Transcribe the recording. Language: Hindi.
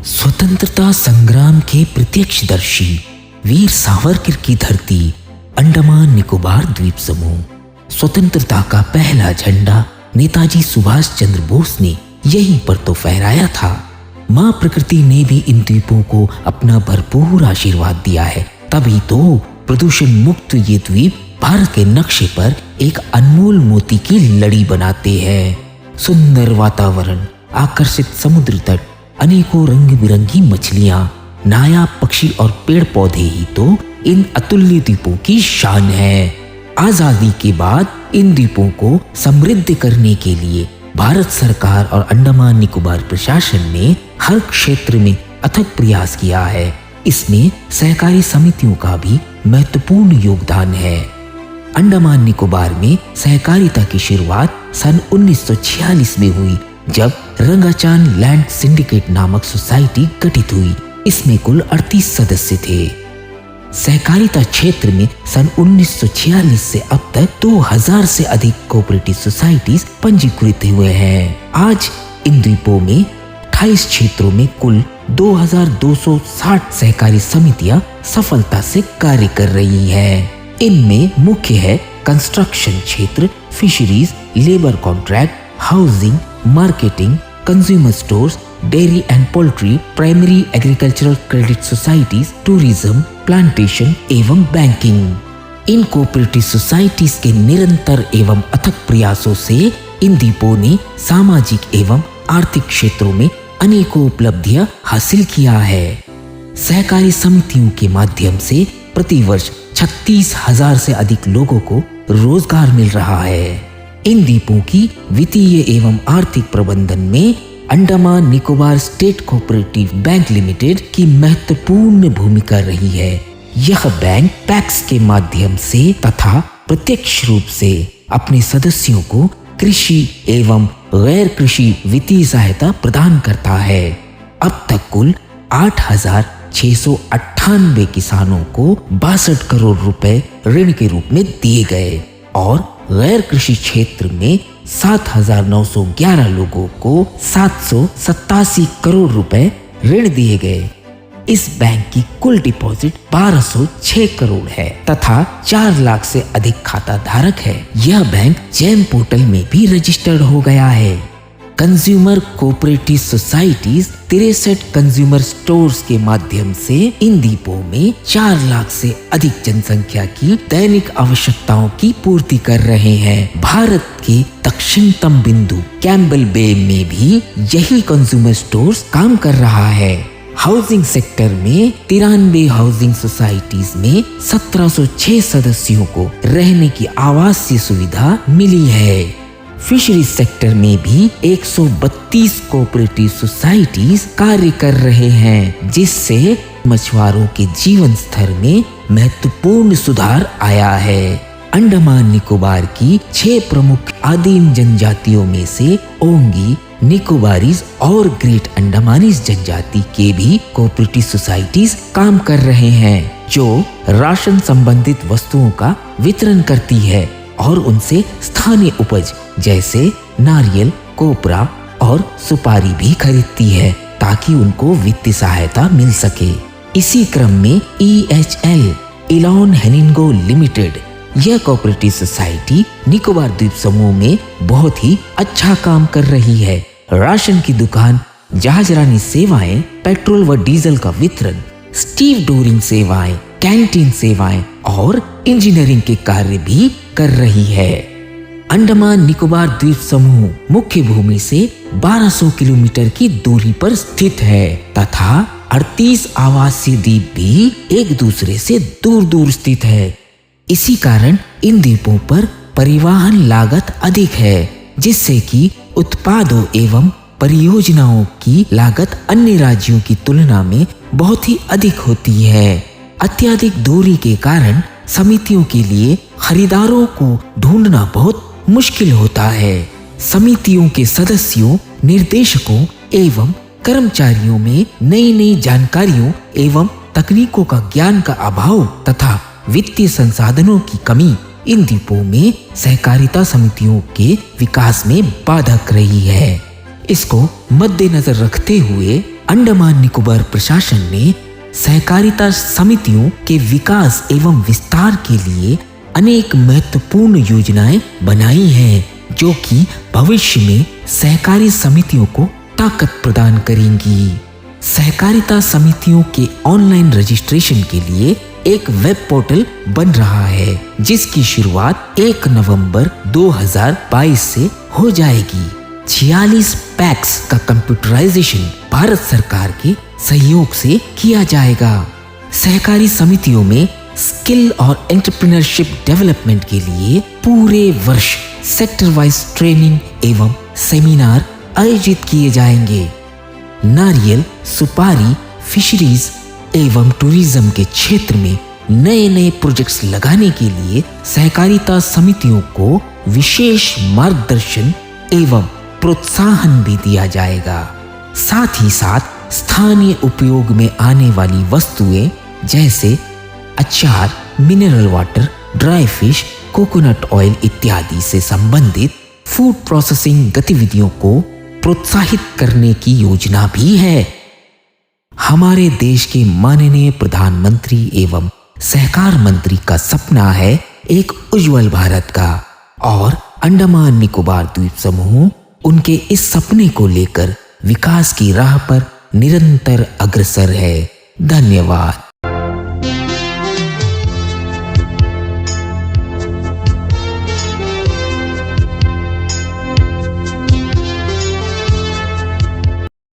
स्वतंत्रता संग्राम के प्रत्यक्षदर्शी वीर सावरकर की धरती अंडमान निकोबार द्वीप समूह। स्वतंत्रता का पहला झंडा नेताजी सुभाष चंद्र बोस ने यहीं पर तो फहराया था। माँ प्रकृति ने भी इन द्वीपों को अपना भरपूर आशीर्वाद दिया है, तभी तो प्रदूषण मुक्त ये द्वीप भारत के नक्शे पर एक अनमोल मोती की लड़ी बनाते हैं। सुंदर वातावरण, आकर्षित समुद्र तट, अनेकों रंग बिरंगी मछलियां, नायाब पक्षी और पेड़ पौधे ही तो इन अतुल्य द्वीपों की शान है। आजादी के बाद इन द्वीपों को समृद्ध करने के लिए भारत सरकार और अंडमान निकोबार प्रशासन ने हर क्षेत्र में अथक प्रयास किया है। इसमें सहकारी समितियों का भी महत्वपूर्ण योगदान है। अंडमान निकोबार में सहकारिता की शुरुआत सन 1946 में हुई, जब रंगाचान लैंड सिंडिकेट नामक सोसाइटी गठित हुई। इसमें कुल 38 सदस्य थे। सहकारिता क्षेत्र में सन 1946 से अब तक 2000 से अधिक कोऑपरेटिव सोसाइटीज पंजीकृत हुए हैं। आज इन द्वीपों में 28 क्षेत्रों में कुल 2260 सहकारी समितियां सफलता से कार्य कर रही हैं। इनमें मुख्य है कंस्ट्रक्शन क्षेत्र, fisheries, labour contract, housing, marketing, consumer stores, dairy and poultry, primary agricultural credit societies, tourism, plantation एवं बैंकिंग। इन कोऑपरेटिव सोसाइटीज के निरंतर एवं अथक प्रयासों से इन द्वीपों ने सामाजिक एवं आर्थिक क्षेत्रों में अनेकों उपलब्धियां हासिल किया है। सहकारी समितियों के माध्यम से प्रतिवर्ष 36,000 से अधिक लोगों को रोजगार मिल रहा है। इन द्वीपों की वित्तीय एवं आर्थिक प्रबंधन में Andaman Nicobar state cooperative bank limited की महत्वपूर्ण भूमिका रही है। यह बैंक पैक्स के माध्यम से तथा प्रत्यक्ष रूप से अपने सदस्यों को कृषि एवं गैर कृषि वित्तीय सहायता प्रदान करता है। अब तक कुल 8,698 किसानों को 62 करोड़ रुपए ऋण के रूप में दिए गए और गैर कृषि क्षेत्र में 7,911 लोगों को 787 करोड़ रुपए ऋण दिए गए। इस बैंक की कुल डिपॉजिट 1206 करोड़ है तथा 4 लाख से अधिक खाता धारक है। यह बैंक जैम पोर्टल में भी रजिस्टर्ड हो गया है। Consumer cooperative societies 63 consumer stores के माध्यम से इन द्वीपों में 4 लाख से अधिक जनसंख्या की दैनिक आवश्यकताओं की पूर्ति कर रहे हैं। भारत के दक्षिणतम बिंदु कैम्बल बे में भी यही कंज्यूमर स्टोर्स काम कर रहा है। हाउसिंग सेक्टर में 93 हाउसिंग सोसाइटीज में 1706 सदस्यों को रहने की आवासीय सुविधा मिली है। फिशरीज सेक्टर में भी 132 कोऑपरेटिव सोसाइटीज कार्य कर रहे हैं, जिससे मछुआरों के जीवन स्तर में महत्वपूर्ण सुधार आया है। अंडमान निकोबार की 6 प्रमुख आदिम जनजातियों में से ओंगी, निकोबारीज और ग्रेट अंडमानीज जनजाति के भी कोऑपरेटिव सोसाइटीज काम कर रहे हैं, जो राशन संबंधित वस्तुओं का वितरण करती है और उनसे स्थानीय उपज जैसे नारियल, कोपरा और सुपारी भी खरीदती है, ताकि उनको वित्तीय सहायता मिल सके। इसी क्रम में EHL इलॉन हेनिंगो लिमिटेड, यह कोऑपरेटिव सोसाइटी निकोबार द्वीप समूह में बहुत ही अच्छा काम कर रही है। राशन की दुकान, जहाजरानी सेवाएं, पेट्रोल व डीजल का वितरण, स्टीव डोरिंग सेवाएं, कैंटीन सेवाएं और इंजीनियरिंग के कार्य भी कर रही है। अंडमान निकोबार द्वीप समूह मुख्य भूमि से 1200 किलोमीटर की दूरी पर स्थित है तथा 38 आवासीय द्वीप भी एक दूसरे से दूर दूर स्थित है। इसी कारण इन द्वीपों पर परिवहन लागत अधिक है, जिससे कि उत्पादों एवं परियोजनाओं की लागत अन्य राज्यों की तुलना में बहुत ही अधिक होती है। अत्यधिक दूरी के कारण समितियों के लिए खरीदारों को ढूंढना बहुत मुश्किल होता है। समितियों के सदस्यों, निर्देशकों एवं कर्मचारियों में नई नई जानकारियों एवं तकनीकों का ज्ञान का अभाव तथा वित्तीय संसाधनों की कमी इन द्वीपों में सहकारिता समितियों के विकास में बाधक रही है। इसको मद्देनजर रखते हुए अंडमान निकोबार प्रशासन ने सहकारिता समितियों के विकास एवं विस्तार के लिए अनेक महत्वपूर्ण योजनाएं बनाई हैं, जो कि भविष्य में सहकारी समितियों को ताकत प्रदान करेंगी। सहकारिता समितियों के ऑनलाइन रजिस्ट्रेशन के लिए एक वेब पोर्टल बन रहा है, जिसकी शुरुआत 1 नवंबर 2022 से हो जाएगी। 46 पैक्स का कंप्यूटराइजेशन भारत सरकार के सहयोग से किया जाएगा। सहकारी समितियों में स्किल और एंटरप्रेन्योरशिप डेवलपमेंट के लिए पूरे वर्ष सेक्टर वाइज ट्रेनिंग एवं सेमिनार आयोजित किए जाएंगे। नारियल, सुपारी, फिशरीज एवं टूरिज्म के क्षेत्र में नए नए प्रोजेक्ट्स लगाने के लिए सहकारिता समितियों को विशेष मार्गदर्शन एवं प्रोत्साहन भी दिया जाएगा। साथ ही साथ स्थानीय उपयोग में आने वाली वस्तुएं जैसे अचार, mineral water, dry fish, coconut oil इत्यादि से संबंधित फूड प्रोसेसिंग गतिविधियों को प्रोत्साहित करने की योजना भी है। हमारे देश के माननीय प्रधानमंत्री एवं सहकार मंत्री का सपना है एक उज्जवल भारत का, और अंडमान निकोबार द्वीप समूह उनके इस सपने को लेकर विकास की राह पर निरंतर अग्रसर है। धन्यवाद।